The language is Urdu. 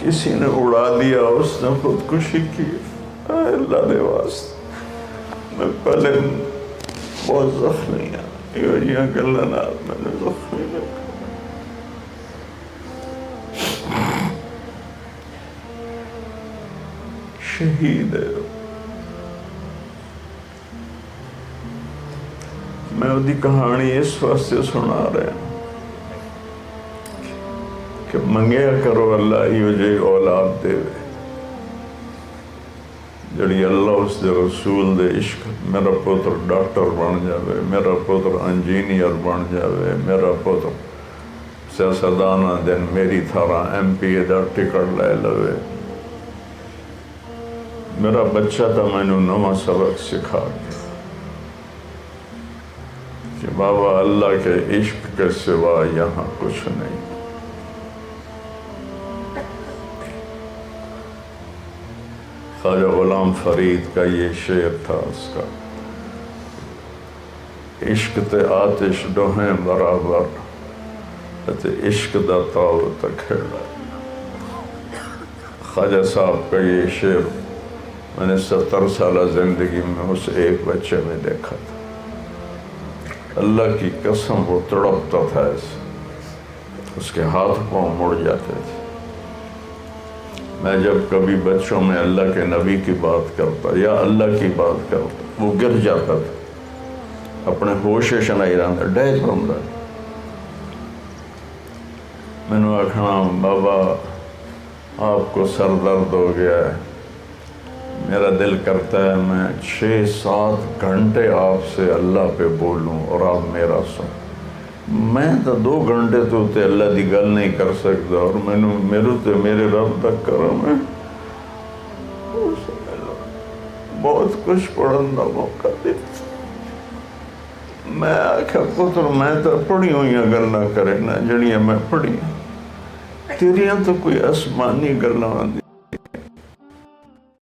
کسی نے اڑا دیا، اس نے خودکشی کی، اللہ دے واسطے میں پہلے بہت زخمی ہوں، یہ گلہ نال میں نے زخمی لکھا۔ شہید ہے، میں وہ کہانی اس واسطے سنا رہا ہوں کہ منگیا کرو اللہ یہ جی اولاد دے جڑی اللہ اس دے رسول دے عشق، میرا پتر ڈاکٹر بن جاوے، میرا پتر انجینئر بن جاوے، میرا پتر سیاستدانہ دن میری تھارا M P a the ticket لے لوے، میرا بچہ تھا میں نے نواں سبق سکھا کے کہ بابا اللہ کے عشق کے سوا یہاں کچھ نہیں۔ خواجہ غلام فرید کا یہ شعر تھا اس کا، عشق تے آتش ڈوہیں برابر تے عشق دا تاؤ تا کھیڑا۔ خواجہ صاحب کا یہ شعر میں نے 70 سالہ زندگی میں اس ایک بچے میں دیکھا تھا، اللہ کی قسم وہ تڑپتا تھا ایسے، اس کے ہاتھ پاؤں مڑ جاتے تھے۔ میں جب کبھی بچوں میں اللہ کے نبی کی بات کرتا یا اللہ کی بات کرتا، وہ گر جاتا تھا، اپنے ہوش شنائی رہا ڈیج بمدا۔ میں نے آکھنا بابا آپ کو سر درد ہو گیا ہے، میرا دل کرتا ہے میں 6-7 گھنٹے آپ سے اللہ پہ بولوں اور آپ میرا سن، میں تو 2 گھنٹے تو تے اللہ دی گل نہیں کر سکتا، اور میرے تے میرے رب تک کرم ہے، بہت کچھ پڑھن دا موقع دیتا۔ میں آکھا پتر میں تو پڑھی ہوئی گلاں کرے نا جڑیاں میں پڑھی، تیریاں تو کوئی آسمانی گلاں دی